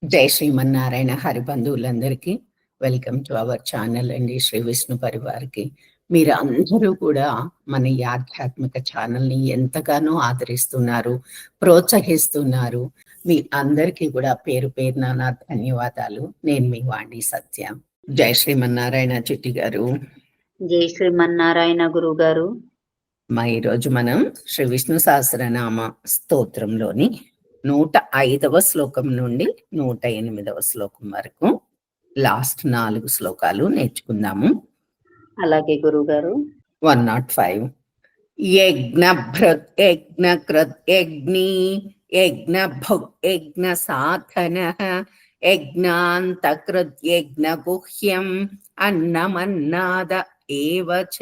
జై శ్రీమన్నారాయణ హరిబంధువులందరికీ welcome to our channel అండి. శ్రీ విష్ణు పరివార్కి మీరు అందరూ కూడా మన ఈ ఆధ్యాత్మిక ఛానల్ని ఎంతగానో ఆదరిస్తున్నారు, ప్రోత్సహిస్తున్నారు. మీ అందరికీ కూడా పేరు పేరున నా ధన్యవాదాలు. నేను మీ వాణి సత్య. జై శ్రీమన్నారాయణ చిట్టి గారు. జై శ్రీమన్నారాయణ గురువు గారు. ఈరోజు మనం శ్రీ విష్ణు సహస్రనామ స్తోత్రంలోని 105వ శ్లోకం నుండి 108వ శ్లోకం వరకు లాస్ట్ 4 శ్లోకాలు నేర్చుకుందాము. అలాగే గురువు గారు. 105 యజ్ఞభృత్ యజ్ఞకృత్ యజ్ఞీ యజ్ఞభుక్ యజ్ఞ సాధనః యజ్ఞాంతకృత్ యజ్ఞగుహ్యం అన్నమన్నాద ఏవ చ.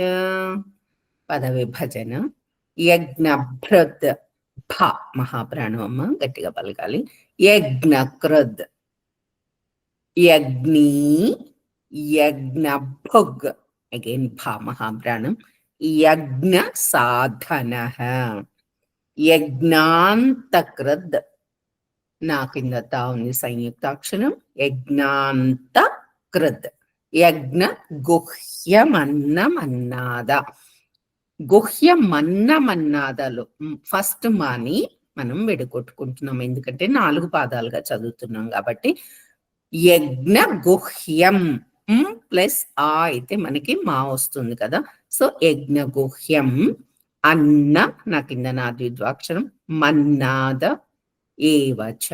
పద విభజన. యజ్ఞభృత్ భ మహాప్రాణవమ్మ గట్టిగా పలకాలి. యజ్ఞకృద్ యజ్ఞీ యజ్ఞభుగ్ అగైన్ భ మహాప్రాణం. యజ్ఞ సాధన యజ్ఞాంతకృద్ నా కింద తా ఉంది సంయుక్తాక్షరం. యజ్ఞాంతకృద్ యజ్ఞ గుహ్యమన్నమన్నాద. గుహ్యమన్నమన్నాదాలు ఫస్ట్ మాని మనం విడగొట్టుకుంటున్నాం, ఎందుకంటే 4 పాదాలుగా చదువుతున్నాం కాబట్టి. యజ్ఞ గుహ్యం ప్లస్ ఆ అయితే మనకి మా వస్తుంది కదా. సో యజ్ఞ గుహ్యం అన్న నా కింద నా ద్విద్వాక్షరం మన్నాద ఏవచ.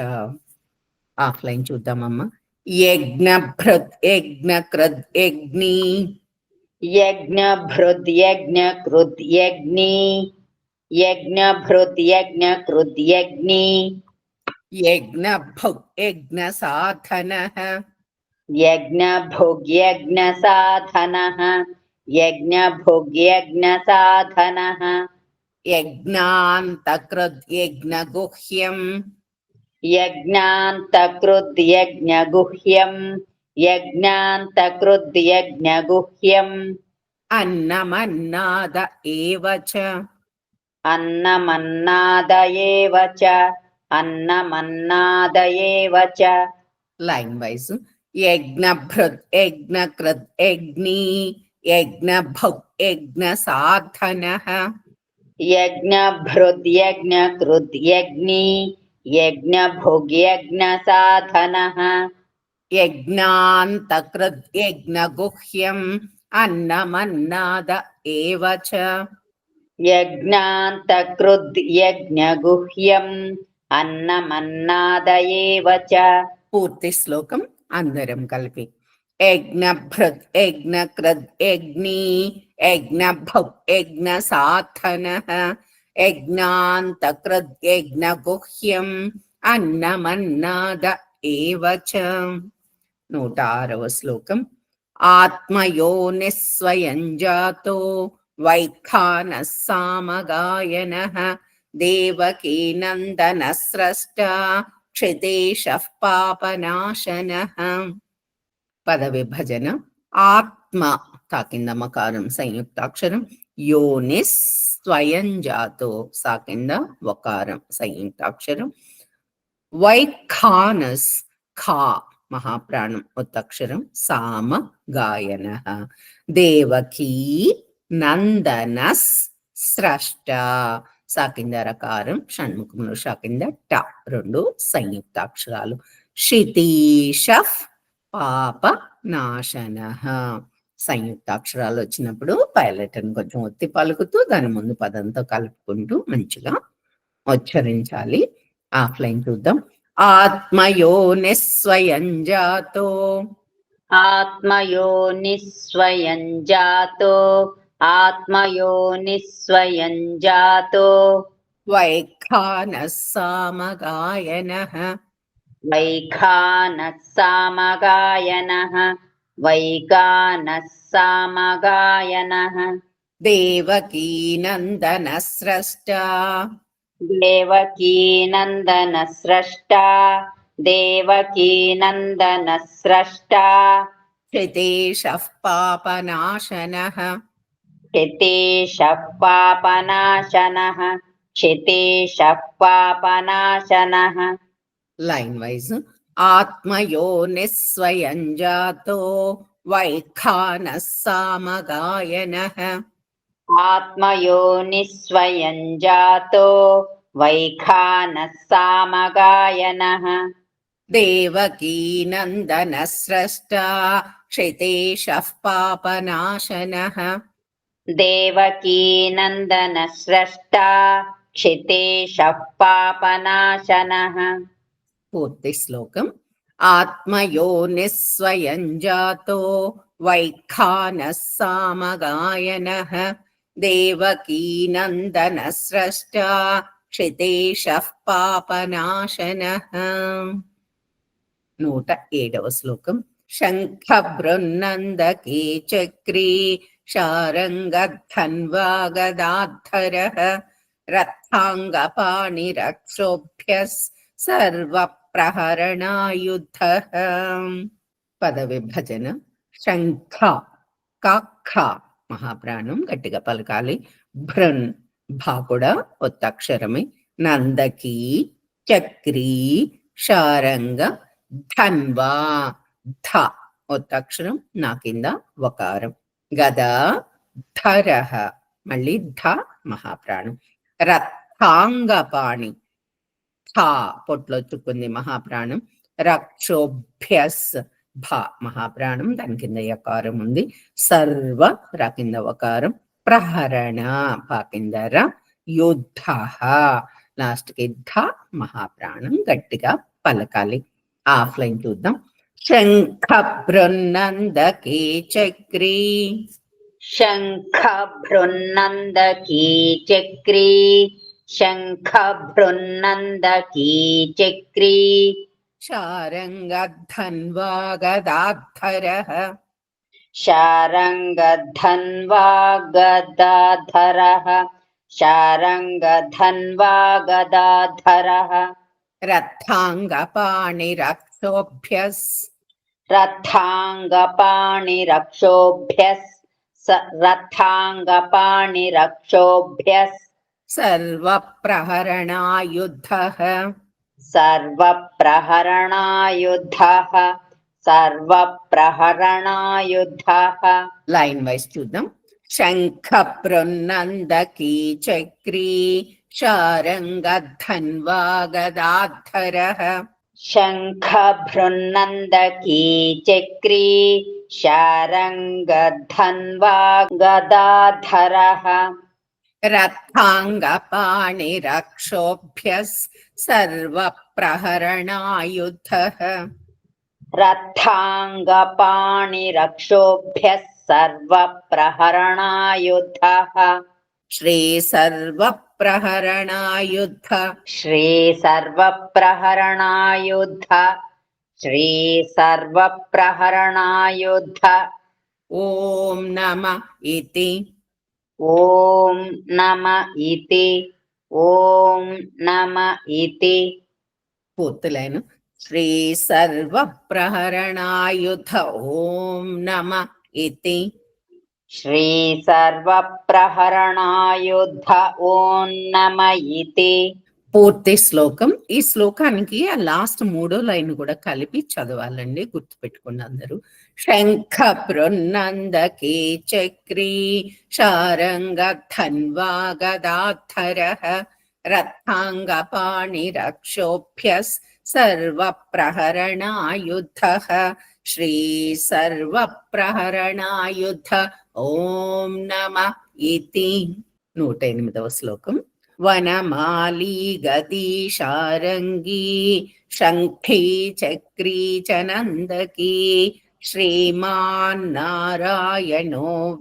ఆఫ్లైన్ చూద్దామమ్మా. యజ్ఞభృత్ యజ్ఞకృద్ యజ్ఞీ యజ్ఞభృద్ యజ్ఞకృద్ యజ్ఞీ యజ్ఞభృద్ యజ్ఞకృద్ యజ్ఞీ యజ్ఞభుగ్ యజ్ఞ సాధనః యజ్ఞభుగ్ యజ్ఞ సాధనః యజ్ఞభుగ్ యజ్ఞ సాధనః యజ్ఞాంతకృద్ యజ్ఞగుహ్యం యజ్ఞాంతకృద్ యజ్ఞగుహ్యం యజ్ఞాంతకృద్ యజ్ఞగుహ్యం అన్నమన్నాద ఏవ చ. అన్నమన్నాద ఏవ చ అన్నమన్నాద ఏవ చ. Line wise. యజ్ఞభృత్ యజ్ఞకృద్ యజ్ఞీ యజ్ఞభుగ్ యజ్ఞ సాధనః యజ్ఞభృద్ యజ్ఞకృద్ యజ్ఞీ యజ్ఞభుగ్ యజ్ఞ సాధనః యజ్ఞాంతకృద్ యజ్ఞగుహ్యం అన్నమన్నాద ఏవ చ. యజ్ఞాంతకృద్ యజ్ఞగుహ్యం అన్నమన్నాద ఏవ చ. పూర్తి శ్లోకం అందరం కలిపి. యజ్ఞభృత్ యజ్ఞకృద్ యజ్ఞీ యజ్ఞభుగ్ యజ్ఞ సాధనః యజ్ఞాంతకృద్ యజ్ఞగుహ్యం అన్నమన్నాద ఏవ చ. 106వ శ్లోకం. ఆత్మయోనిస్వయం జాతో వైఖానః సామగాయనః దేవకీ నందన స్రష్ట క్షితేశః పాపనాశనః. పద విభజన. ఆత్మ తాకింద మకారం సంయుక్తాక్షరం. యోనిస్ స్వయం జాతో సాకింద వకారం సంయుక్తాక్షరం. వైఖానస్ ఖా మహాప్రాణం ఒత్తక్షరం. సామ గాయన దేవకీ నందనస్ స్రష్ట సాకింద రకారం షణ్ముఖంలో షాకింద ట 2 సంయుక్తాక్షరాలు. క్షితీశ పాప నాశన సంయుక్తాక్షరాలు వచ్చినప్పుడు పైలెటర్ని కొంచెం ఒత్తి పలుకుతూ దాని ముందు పదంతో కలుపుకుంటూ మంచిగా ఉచ్చరించాలి. ఆఫ్లైన్ చూద్దాం. ఆత్మయోనిస్వయం జాతో ఆత్మయోనిస్వయం జాతో ఆత్మయోనిస్వయం జాతో వైఖానః సామగాయనః వైఖానః సామగాయనః వైఖానః సామగాయనః దేవకీ నందన స్రష్ట దేవకీ నందన స్రష్ట దేవకీ నందన స్రష్ట క్షితేశః పాపనాశనః క్షితేశః పాపనాశనః క్షితేశః పాపనాశనః. Line wise. ఆత్మయోనిస్వయం జాతో వైఖానः సామగాయనః. ఆత్మయోనిస్వయం జాతో వైఖానः సామగాయనః. దేవకీ నందన స్రష్టా క్షితేశః పాపనాశనః. దేవకీ నందన స్రష్టా క్షితేశః పాపనాశనః. పూర్తి శ్లోకం. ఆత్మయోనిస్వయం జాతో వైఖానः సామగాయనః. దేవకీ నందన స్రష్టా క్షితేశః పాపనాశనః. 107వ శ్లోకం. శంఖ బృన్నందకే చక్రీ శారంగధన్వా గదాధరః. రథాంగపాణిరక్షోభ్యస్ సర్వ ప్రహరణాయుధః. పద విభజన. శంఖ కాఖ మహాప్రాణం గట్టిగా పలకాలి. భృన్ భా కూడా ఒత్తక్షరమే. నందకి చక్రీ శారంగ ధన్వా ధ ఒత్తక్షరం నా కింద వకారం. గదా ధరః మళ్ళీ ధ మహాప్రాణం. రథాంగపాణి థా పొట్లో చుక్కుంది మహాప్రాణం. రక్షోభ్యస్ భ మహాప్రాణం దాని కింద యకారం ఉంది. సర్వ ర కింద వకారం. ప్రహరణ భ కింద ర. యుద్ధ లాస్ట్ కి ధ మహాప్రాణం గట్టిగా పలకాలి. ఆఫ్లైన్ చూద్దాం. శంఖ బృన్నందకే చక్రీ. శంఖ బృన్నందకీ చక్రీ. శంఖ బృన్నందకీ చక్రీ. శారంగధన్వా గదాధరః. శారంగధన్వా గదాధరః. శారంగధన్వా గదాధరః. రథాంగపాణిరక్షోభ్యస్. రథాంగపాణిరక్షోభ్యస్. రథాంగపాణిరక్షోభ్యస్. సర్వప్రహరణాయుధః. సర్వప్రహరణాయుధః. సర్వప్రహరణాయుధః. లైన్ వైజ్ చూద్దాం. శంఖ బృన్నందకీ చక్రీ శారంగధన్వా గదాధరః. శంఖ బృన్నందకీ చక్రీ శారంగధన్వా గదాధరః. రథాంగపాణిరక్షోభ్యస్ సర్వప్రహరణాయుధః. రథాంగపాణిరక్షోభ్యస్ సర్వప్రహరణాయుధః. శ్రీ సర్వప్రహరణాయుధ. శ్రీ సర్వప్రహరణాయుధ. శ్రీ సర్వప్రహరణాయుధ. ఓం నమ ఇతి. ఓం నమ ఇతి. ఓం నమ ఇతి. పూర్తులైన శ్రీ సర్వప్రహరణాయుధ ఓం నమ ఇతి. శ్రీ సర్వప్రహరణాయుధ ఓం నమ ఇతి. పూర్తి శ్లోకం. ఈ శ్లోకానికి ఆ లాస్ట్ 3వ లైన్ కూడా కలిపి చదవాలండి, గుర్తుపెట్టుకోండి అందరూ. శంఖ బృన్నందకే చక్రీ శారంగధన్వా గదాధరః. రథాంగపాణిరక్షోభ్యస్ సర్వప్రహరణాయుధః. శ్రీ సర్వప్రహరణాయుధ ఓం నమ ఇతి. 108వ శ్లోకం. వనమాలీ గదీ శారంగీ శంఖీ చక్రీ చ నందకీ. శ్రీమాన్నారాయణో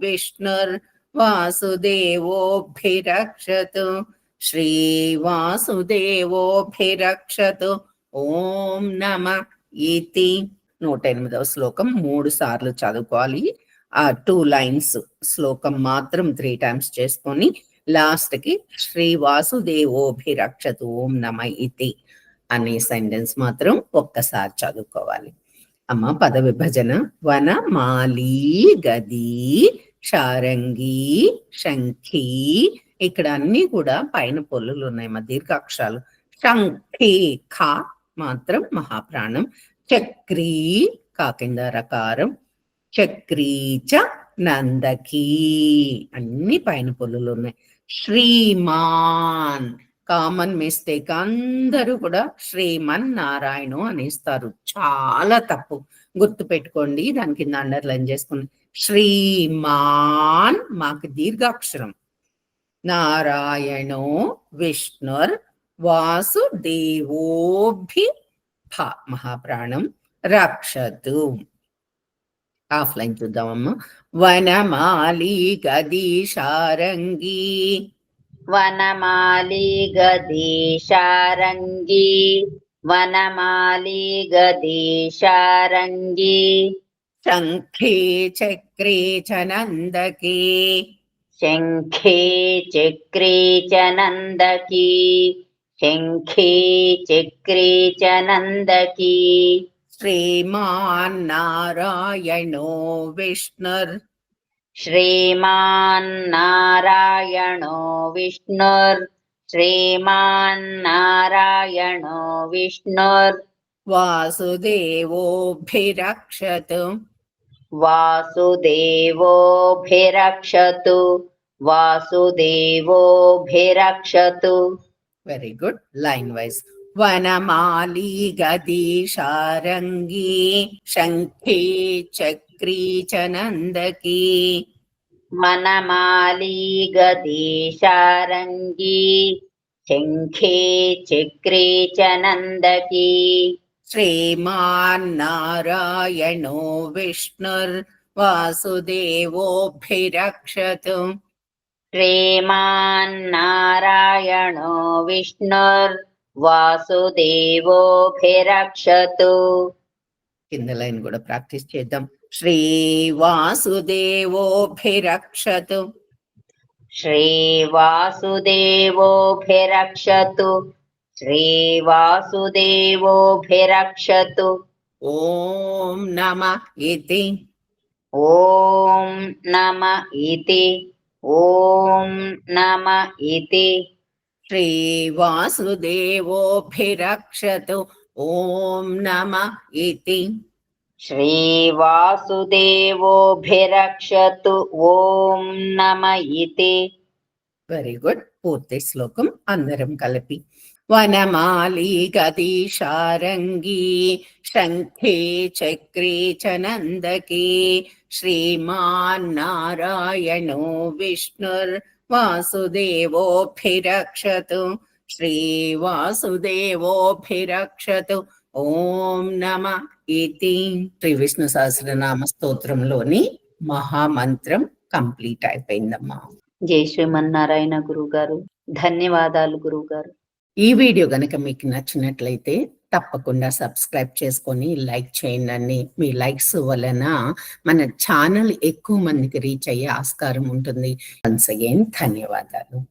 విష్ణుర్ వాసుదేవోభిరక్షతు. శ్రీవాసుదేవోభిరక్షతు ఓం నమ ఇతి. 108వ శ్లోకం 3 సార్లు చదువుకోవాలి. ఆ 2 లైన్స్ శ్లోకం మాత్రం 3 టైమ్స్ చేసుకొని లాస్ట్ కి శ్రీ వాసుదేవోభిరక్షతు ఓం నమ ఇతి అనే సెంటెన్స్ మాత్రం ఒక్కసారి చదువుకోవాలి. అమ్మ పద విభజన. వనమాలీ గదీ శారంగీ శంఖీ. ఇక్కడ అన్ని కూడా పైన పొల్లులు ఉన్నాయి, మా దీర్ఘాక్షరాలు. శంఖీ ఖ మాత్రం మహాప్రాణం. చక్రీ కాకింద రకారం. చక్రీచ నందకీ అన్ని పైన పొల్లులు ఉన్నాయి. శ్రీమాన్ కామన్ మిస్టేక్, అందరూ కూడా శ్రీమన్ నారాయణ అనేస్తారు, చాలా తప్పు, గుర్తు పెట్టుకోండి. దాని కింద అండర్లైన్ చేసుకుని శ్రీమాన్ మాకు దీర్ఘాక్షరం. నారాయణో విష్ణుర్ వాసుదేవోభి మహాప్రాణం రక్షతు. ఆఫ్లైన్ చూద్దామమ్మా. వనమాలి గదీశారంగి. వనమాలి గదీశారంగి. వనమాలి గదీశారంగి. శంఖే చక్రే చ నందకే. శంఖే చక్రే చ నందకీ. శంఖే చక్రే చ నందకీ. శ్రీమాన్నారాయణో విష్ణుర్. శ్రీమాన్నారాయణో విష్ణుర్. శ్రీమాన్నారాయణో విష్ణుర్. వాసుదేవోభిరక్షతు. వాసుదేవోభిరక్షతు. వాసుదేవోభిరక్షతు. Very good. Line wise. వనమాలి గదీశారంగి. శంఖే చక్రీ చ నందకీ. వనమాలి గదీశారంగి. శంఖే చక్రే చ నందకీ. శ్రీమాన్నారాయణో విష్ణుర్ వాసుదేవోభిరక్షతు. శ్రీమాన్నారాయణో విష్ణుర్ వాసుదేవోభిరక్షతు. కింద లైన్ కూడా ప్రాక్టీస్ చేద్దాం. శ్రీవాసుదేవోభిరక్షతు. శ్రీవాసుదేవోభిరక్షతు. శ్రీవాసుదేవోభిరక్షతు. ఓం నమ ఇతి. ఓం నమ ఇతి. ఓం నమ ఇతి. శ్రీవాసుదేవోభిరక్షతు. ఓం నమ ఇతి. శ్రీవాసుదేవోభిరక్షతు. ఓం నమ ఇతి. Very good. పూర్తి శ్లోకం అందరం కలిపి. వనమాలి గదీశారంగి. శంఖే చక్రే చ నందకే. శ్రీమాన్నారాయణో విష్ణుర్ వాసుదేవోభిరక్షతు. శ్రీవాసుదేవోభిరక్షతు. ఓం నమ ఇతి. శ్రీ విష్ణు సహస్రనామ స్తోత్రంలోని మహామంత్రం కంప్లీట్ అయిపోయిందమ్మా. జై శ్రీమన్నారాయణ గురువు గారు. ధన్యవాదాలు గురువు గారు. ఈ వీడియో గనక మీకు నచ్చినట్లయితే తప్పకుండా సబ్స్క్రైబ్ చేసుకొని లైక్ చేయండి. మీ లైక్స్ వలన మన ఛానల్ ఎక్కువ మందికి రీచ్ అయ్యే ఆస్కారం ఉంటుంది. వన్స్ అగైన్ ధన్యవాదాలు.